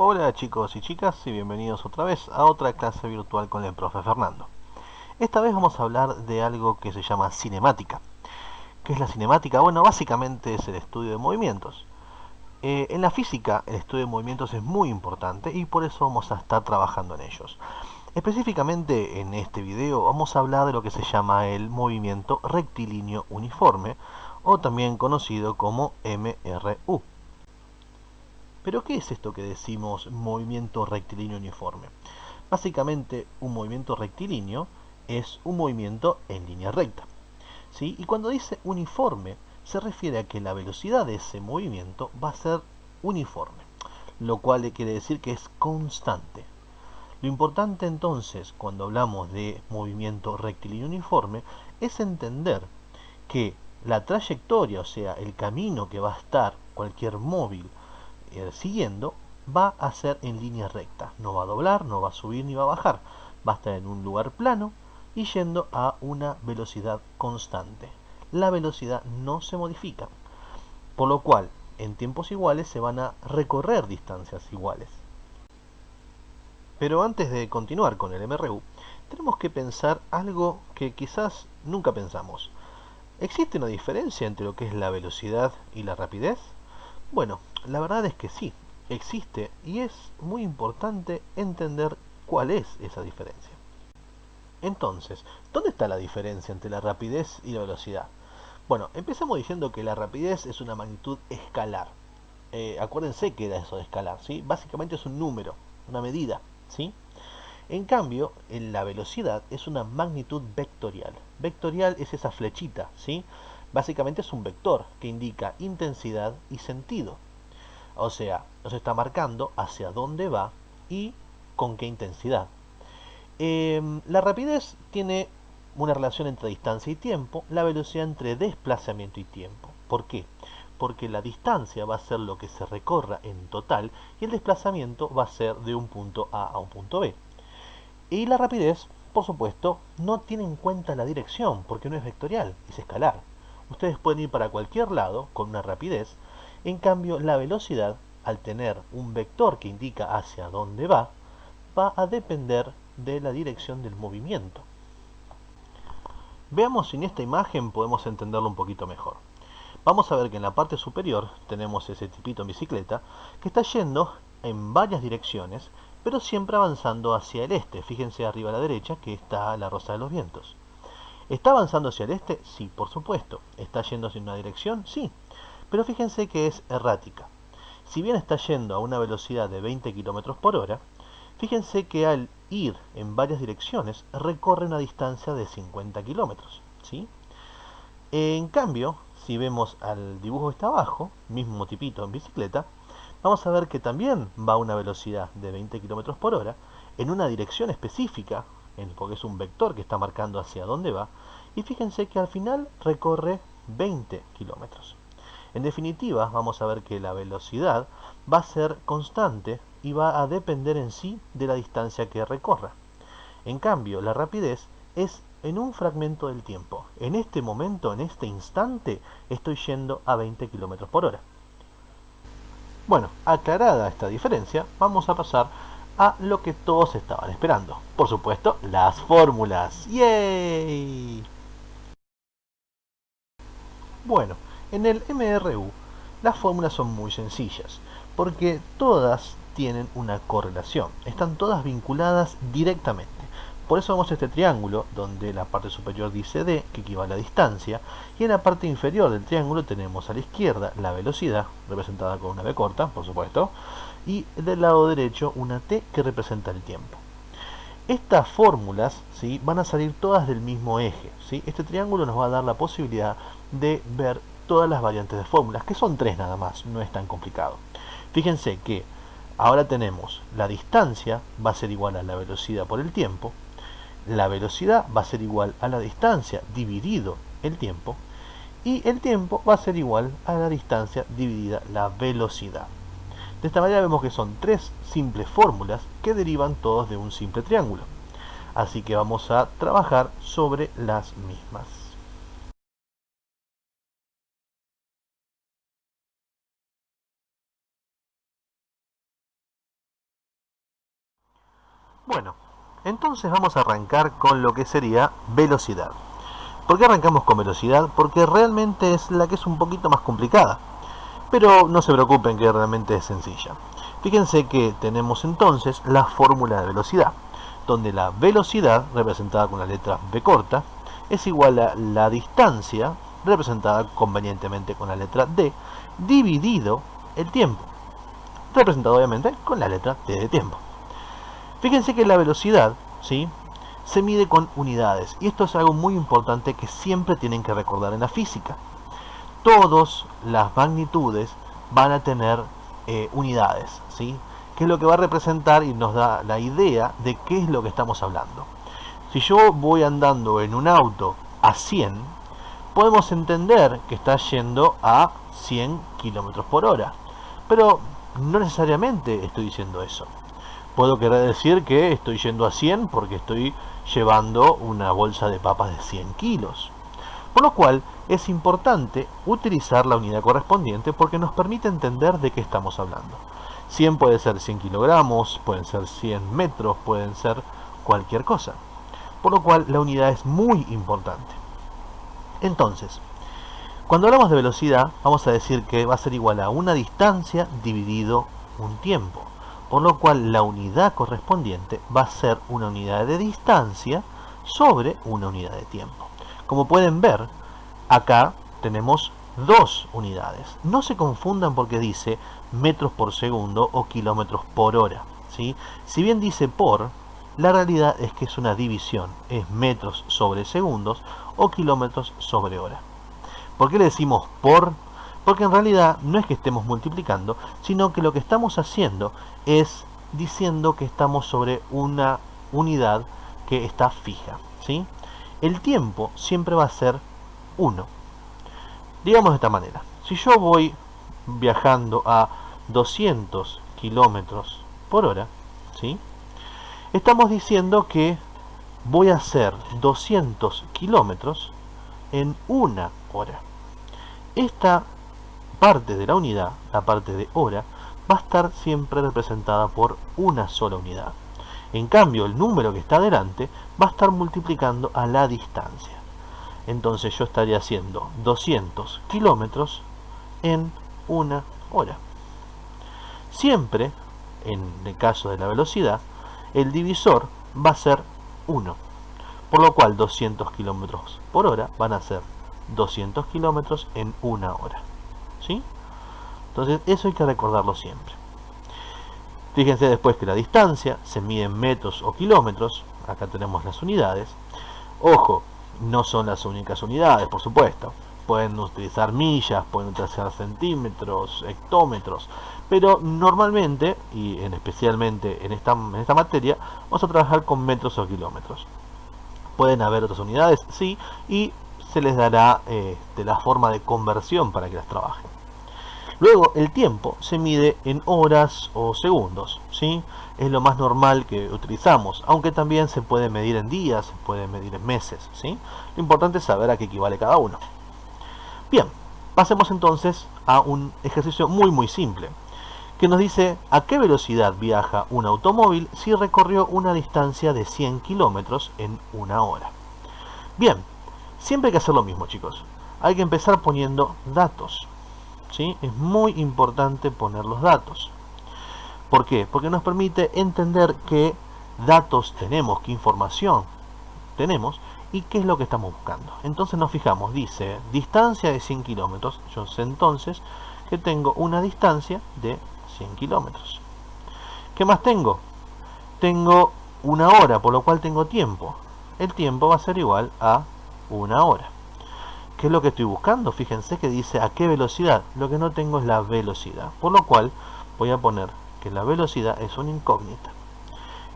Hola chicos y chicas y bienvenidos otra vez a otra clase virtual con el profe Fernando. Esta vez vamos a hablar de algo que se llama cinemática. ¿Qué es la cinemática? Bueno, básicamente es el estudio de movimientos. En la física el estudio de movimientos es muy importante y por eso vamos a estar trabajando en ellos. Específicamente en este video vamos a hablar de lo que se llama el movimiento rectilíneo uniforme o también conocido como MRU. ¿Pero qué es esto que decimos movimiento rectilíneo uniforme? Básicamente, un movimiento rectilíneo es un movimiento en línea recta, ¿sí? Y cuando dice uniforme, se refiere a que la velocidad de ese movimiento va a ser uniforme, lo cual quiere decir que es constante. Lo importante entonces, cuando hablamos de movimiento rectilíneo uniforme, es entender que la trayectoria, o sea, el camino que va a estar cualquier móvil siguiendo, va a ser en línea recta. No va a doblar, no va a subir ni va a bajar. Va a estar en un lugar plano y yendo a una velocidad constante. La velocidad no se modifica. Por lo cual, en tiempos iguales se van a recorrer distancias iguales. Pero antes de continuar con el MRU, tenemos que pensar algo que quizás nunca pensamos. ¿Existe una diferencia entre lo que es la velocidad y la rapidez? Bueno, la verdad es que sí, existe y es muy importante entender cuál es esa diferencia. Entonces, ¿dónde está la diferencia entre la rapidez y la velocidad? Bueno, empecemos diciendo que la rapidez es una magnitud escalar. Acuérdense que era eso de escalar, ¿sí? Básicamente es un número, una medida, ¿sí? En cambio, en la velocidad es una magnitud vectorial. Vectorial es esa flechita, ¿sí? Básicamente es un vector que indica intensidad y sentido. O sea, nos está marcando hacia dónde va y con qué intensidad. La rapidez tiene una relación entre distancia y tiempo, la velocidad entre desplazamiento y tiempo. ¿Por qué? Porque la distancia va a ser lo que se recorra en total y el desplazamiento va a ser de un punto A a un punto B. Y la rapidez, por supuesto, no tiene en cuenta la dirección porque no es vectorial, es escalar. Ustedes pueden ir para cualquier lado con una rapidez, en cambio la velocidad, al tener un vector que indica hacia dónde va a depender de la dirección del movimiento. Veamos si en esta imagen podemos entenderlo un poquito mejor. Vamos a ver que en la parte superior tenemos ese tipito en bicicleta que está yendo en varias direcciones, pero siempre avanzando hacia el este. Fíjense arriba a la derecha que está la Rosa de los Vientos. ¿Está avanzando hacia el este? Sí, por supuesto. ¿Está yendo hacia una dirección? Sí. Pero fíjense que es errática. Si bien está yendo a una velocidad de 20 km por hora, fíjense que al ir en varias direcciones recorre una distancia de 50 kilómetros, ¿sí? En cambio, si vemos al dibujo que está abajo, mismo tipito en bicicleta, vamos a ver que también va a una velocidad de 20 km por hora en una dirección específica, porque es un vector que está marcando hacia dónde va, y fíjense que al final recorre 20 kilómetros. En definitiva, vamos a ver que la velocidad va a ser constante y va a depender en sí de la distancia que recorra. En cambio, la rapidez es en un fragmento del tiempo. En este momento, en este instante, estoy yendo a 20 km por hora. Bueno, aclarada esta diferencia, vamos a pasar a lo que todos estaban esperando. Por supuesto, las fórmulas. ¡Yay! Bueno, en el MRU las fórmulas son muy sencillas, porque todas tienen una correlación, están todas vinculadas directamente. Por eso vemos este triángulo, donde la parte superior dice D, que equivale a distancia, y en la parte inferior del triángulo tenemos a la izquierda la velocidad, representada con una B corta, por supuesto, y del lado derecho una T que representa el tiempo. Estas fórmulas, ¿sí?, van a salir todas del mismo eje, ¿sí? Este triángulo nos va a dar la posibilidad de ver todas las variantes de fórmulas, que son tres nada más, no es tan complicado. Fíjense que ahora tenemos la distancia va a ser igual a la velocidad por el tiempo, la velocidad va a ser igual a la distancia dividido el tiempo, y el tiempo va a ser igual a la distancia dividida la velocidad. De esta manera vemos que son tres simples fórmulas que derivan todos de un simple triángulo. Así que vamos a trabajar sobre las mismas. Bueno, entonces vamos a arrancar con lo que sería velocidad. ¿Por qué arrancamos con velocidad? Porque realmente es la que es un poquito más complicada. Pero no se preocupen que realmente es sencilla. Fíjense que tenemos entonces la fórmula de velocidad, donde la velocidad, representada con la letra B corta, es igual a la distancia, representada convenientemente con la letra D, dividido el tiempo, representado obviamente con la letra T de tiempo. Fíjense que la velocidad, ¿sí?, se mide con unidades, y esto es algo muy importante que siempre tienen que recordar en la física. Todas las magnitudes van a tener unidades, ¿sí?, que es lo que va a representar y nos da la idea de qué es lo que estamos hablando. Si yo voy andando en un auto a 100, podemos entender que está yendo a 100 kilómetros por hora, pero no necesariamente estoy diciendo eso. Puedo querer decir que estoy yendo a 100 porque estoy llevando una bolsa de papas de 100 kilos. Por lo cual es importante utilizar la unidad correspondiente porque nos permite entender de qué estamos hablando. 100 puede ser 100 kilogramos, pueden ser 100 metros, pueden ser cualquier cosa. Por lo cual la unidad es muy importante. Entonces, cuando hablamos de velocidad, vamos a decir que va a ser igual a una distancia dividido un tiempo. Por lo cual la unidad correspondiente va a ser una unidad de distancia sobre una unidad de tiempo. Como pueden ver, acá tenemos dos unidades. No se confundan porque dice metros por segundo o kilómetros por hora, ¿sí? Si bien dice por, la realidad es que es una división, es metros sobre segundos o kilómetros sobre hora. ¿Por qué le decimos por? Porque en realidad no es que estemos multiplicando, sino que lo que estamos haciendo es diciendo que estamos sobre una unidad que está fija, ¿sí? El tiempo siempre va a ser 1. Digamos de esta manera, si yo voy viajando a 200 kilómetros por hora, ¿sí?, estamos diciendo que voy a hacer 200 kilómetros en una hora. Esta parte de la unidad, la parte de hora, va a estar siempre representada por una sola unidad. En cambio, el número que está delante va a estar multiplicando a la distancia. Entonces yo estaría haciendo 200 kilómetros en una hora. Siempre, en el caso de la velocidad, el divisor va a ser 1. Por lo cual 200 kilómetros por hora van a ser 200 kilómetros en una hora. ¿Sí? Entonces eso hay que recordarlo siempre. Fíjense después que la distancia se mide en metros o kilómetros. Acá tenemos las unidades. Ojo, no son las únicas unidades, por supuesto. Pueden utilizar millas, pueden utilizar centímetros, hectómetros. Pero normalmente, y especialmente en esta materia, vamos a trabajar con metros o kilómetros. Pueden haber otras unidades, sí, y se les dará la forma de conversión para que las trabajen. Luego, el tiempo se mide en horas o segundos, ¿sí? Es lo más normal que utilizamos, aunque también se puede medir en días, se puede medir en meses, ¿sí? Lo importante es saber a qué equivale cada uno. Bien, pasemos entonces a un ejercicio muy simple, que nos dice a qué velocidad viaja un automóvil si recorrió una distancia de 100 kilómetros en una hora. Bien, siempre hay que hacer lo mismo, chicos. Hay que empezar poniendo datos, ¿sí? Es muy importante poner los datos. ¿Por qué? Porque nos permite entender qué datos tenemos, qué información tenemos y qué es lo que estamos buscando. Entonces nos fijamos, dice distancia de 100 kilómetros. Yo sé entonces que tengo una distancia de 100 kilómetros. ¿Qué más tengo? Tengo una hora, por lo cual tengo tiempo. El tiempo va a ser igual a una hora. ¿Qué es lo que estoy buscando? Fíjense que dice a qué velocidad. Lo que no tengo es la velocidad, por lo cual voy a poner que la velocidad es una incógnita.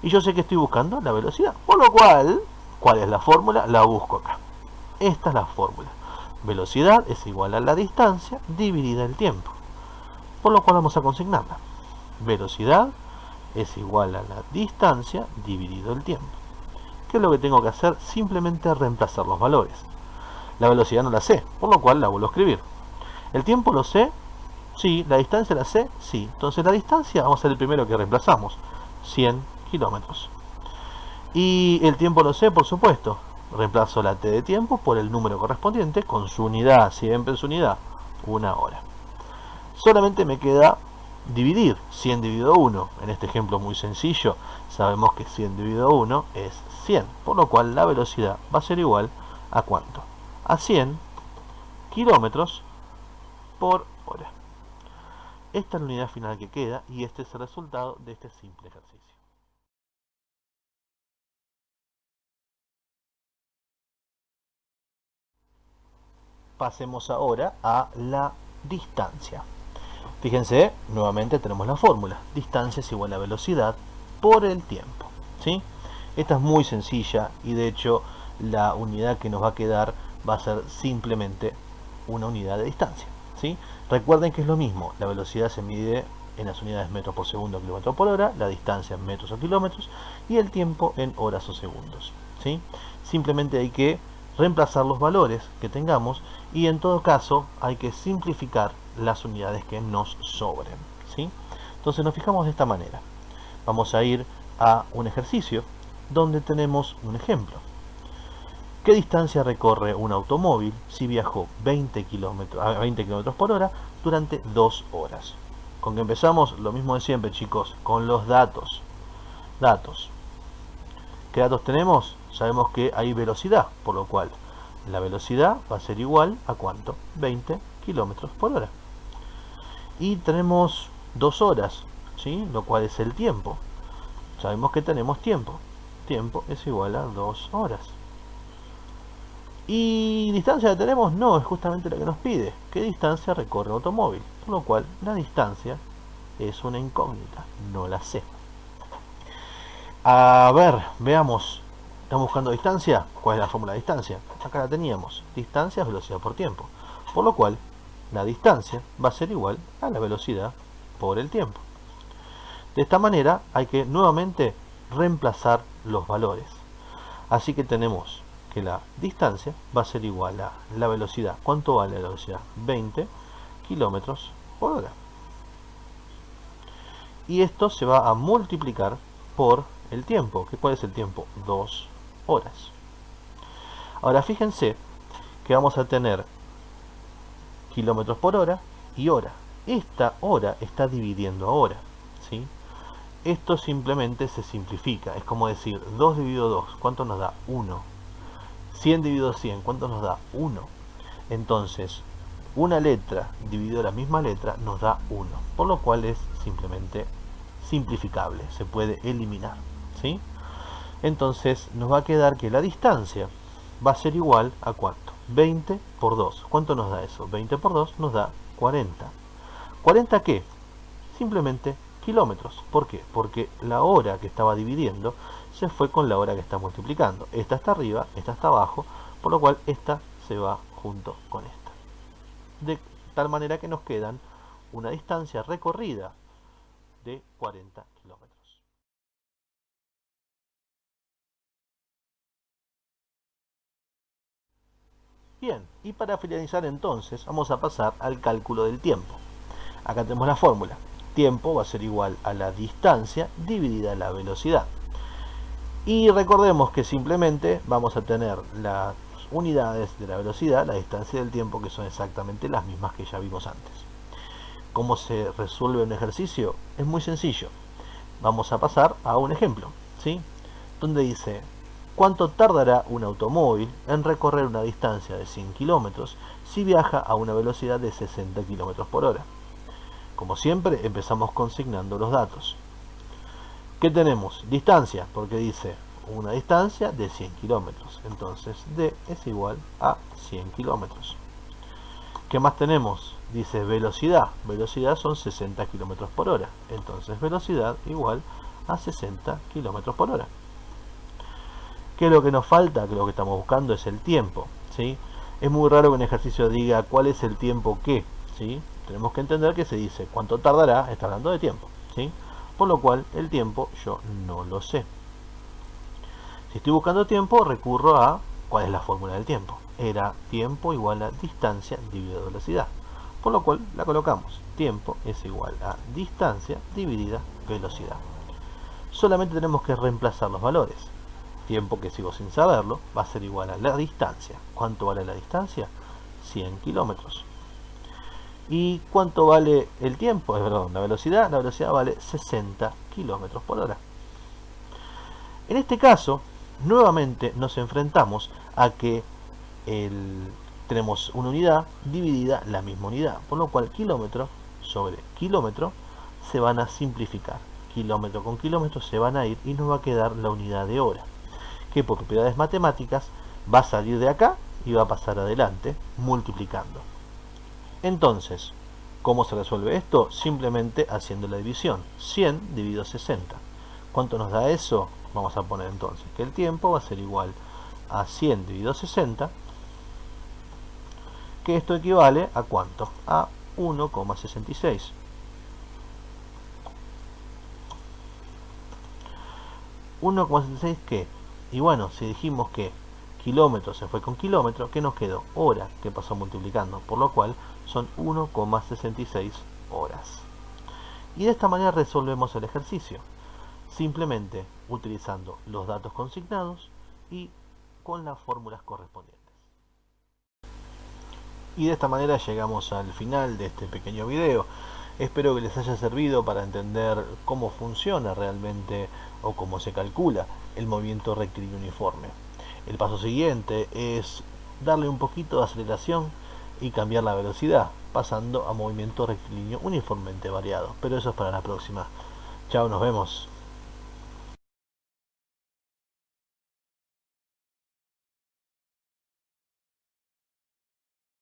Y yo sé que estoy buscando la velocidad, por lo cual, ¿cuál es la fórmula? La busco acá. Esta es la fórmula. Velocidad es igual a la distancia dividida el tiempo, por lo cual vamos a consignarla. Velocidad es igual a la distancia dividido el tiempo. ¿Qué es lo que tengo que hacer? Simplemente reemplazar los valores. La velocidad no la sé, por lo cual la vuelvo a escribir. ¿El tiempo lo sé? Sí. ¿La distancia la sé? Sí. Entonces la distancia vamos a ser el primero que reemplazamos. 100 kilómetros. Y el tiempo lo sé, por supuesto. Reemplazo la t de tiempo por el número correspondiente con su unidad, siempre su unidad, 1 hora. Solamente me queda dividir 100 dividido 1. En este ejemplo muy sencillo, sabemos que 100 dividido 1 es 100, por lo cual la velocidad va a ser igual a ¿cuánto? A 100 kilómetros por hora. Esta es la unidad final que queda y este es el resultado de este simple ejercicio. Pasemos ahora a la distancia. Fíjense, nuevamente tenemos la fórmula. Distancia es igual a velocidad por el tiempo, ¿sí? Esta es muy sencilla y de hecho la unidad que nos va a quedar va a ser simplemente una unidad de distancia, ¿sí? Recuerden que es lo mismo, la velocidad se mide en las unidades metros por segundo, kilómetros por hora, la distancia en metros o kilómetros y el tiempo en horas o segundos, ¿sí? Simplemente hay que reemplazar los valores que tengamos y en todo caso hay que simplificar las unidades que nos sobren, ¿sí? Entonces nos fijamos de esta manera. Vamos a ir a un ejercicio donde tenemos un ejemplo. ¿Qué distancia recorre un automóvil si viajó 20 km por hora durante 2 horas? ¿Con qué empezamos? Lo mismo de siempre, chicos, con los datos. ¿Qué datos tenemos? Sabemos que hay velocidad, por lo cual la velocidad va a ser igual a ¿cuánto? 20 km por hora. Y tenemos 2 horas, ¿sí? Lo cual es el tiempo. Sabemos que tenemos tiempo. Tiempo es igual a 2 horas. ¿Y distancia la tenemos? No, es justamente la que nos pide. ¿Qué distancia recorre un automóvil? Por lo cual la distancia es una incógnita, no la sé. A ver, veamos. Estamos buscando distancia. ¿Cuál es la fórmula de distancia? Acá la teníamos. Distancia es velocidad por tiempo. Por lo cual, la distancia va a ser igual a la velocidad por el tiempo. De esta manera hay que nuevamente reemplazar los valores. Así que tenemos que la distancia va a ser igual a la velocidad. ¿Cuánto vale la velocidad? 20 kilómetros por hora. Y esto se va a multiplicar por el tiempo. ¿Cuál es el tiempo? 2 horas. Ahora fíjense que vamos a tener kilómetros por hora y hora. Esta hora está dividiendo a hora, ¿sí? Esto simplemente se simplifica. Es como decir 2 dividido 2, ¿cuánto nos da? 1. 100 dividido 100, ¿cuánto nos da? 1. Entonces, una letra dividido la misma letra nos da 1. Por lo cual es simplemente simplificable. Se puede eliminar, ¿sí? Entonces nos va a quedar que la distancia va a ser igual a ¿cuánto? 20 por 2. ¿Cuánto nos da eso? 20 por 2 nos da 40. ¿40 qué? Simplemente kilómetros. ¿Por qué? Porque la hora que estaba dividiendo se fue con la hora que está multiplicando. Esta está arriba, esta está abajo, por lo cual esta se va junto con esta. De tal manera que nos quedan una distancia recorrida de 40 kilómetros. Bien, y para finalizar entonces vamos a pasar al cálculo del tiempo. Acá tenemos la fórmula. Tiempo va a ser igual a la distancia dividida la velocidad. Y recordemos que simplemente vamos a tener las unidades de la velocidad, la distancia y el tiempo, que son exactamente las mismas que ya vimos antes. ¿Cómo se resuelve un ejercicio? Es muy sencillo. Vamos a pasar a un ejemplo, ¿sí? Donde dice: ¿cuánto tardará un automóvil en recorrer una distancia de 100 kilómetros si viaja a una velocidad de 60 kilómetros por hora? Como siempre, empezamos consignando los datos. ¿Qué tenemos? Distancia, porque dice una distancia de 100 kilómetros. Entonces, D es igual a 100 kilómetros. ¿Qué más tenemos? Dice velocidad. Velocidad son 60 kilómetros por hora. Entonces, velocidad igual a 60 kilómetros por hora. ¿Qué es lo que nos falta? Que lo que estamos buscando es el tiempo, ¿sí? Es muy raro que un ejercicio diga cuál es el tiempo que, ¿sí? Tenemos que entender que se dice cuánto tardará, está hablando de tiempo, ¿sí? Por lo cual el tiempo yo no lo sé. Si estoy buscando tiempo, recurro a ¿cuál es la fórmula del tiempo? Era tiempo igual a distancia dividido velocidad. Por lo cual la colocamos. Tiempo es igual a distancia dividida velocidad. Solamente tenemos que reemplazar los valores. tiempo que sigo sin saberlo, va a ser igual a la distancia. ¿Cuánto vale la distancia? 100 kilómetros. ¿Y cuánto vale el tiempo? Perdón, la velocidad. La velocidad vale 60 kilómetros por hora. En este caso, nuevamente nos enfrentamos a que tenemos una unidad dividida la misma unidad, por lo cual kilómetro sobre kilómetro se van a simplificar. Kilómetro con kilómetro se van a ir y nos va a quedar la unidad de hora, que por propiedades matemáticas va a salir de acá y va a pasar adelante multiplicando. Entonces, ¿cómo se resuelve esto? Simplemente haciendo la división. 100 dividido 60. ¿Cuánto nos da eso? Vamos a poner entonces que el tiempo va a ser igual a 100 dividido 60, que esto equivale a ¿cuánto? A 1,66. ¿1,66 qué? Y bueno, si dijimos que kilómetro se fue con kilómetro, ¿qué nos quedó? Hora, que pasó multiplicando, por lo cual son 1,66 horas. Y de esta manera resolvemos el ejercicio, simplemente utilizando los datos consignados y con las fórmulas correspondientes. Y de esta manera llegamos al final de este pequeño video. Espero que les haya servido para entender cómo funciona realmente o cómo se calcula el movimiento rectilíneo uniforme. El paso siguiente es darle un poquito de aceleración y cambiar la velocidad, pasando a movimiento rectilíneo uniformemente variado. Pero eso es para la próxima. Chao, nos vemos.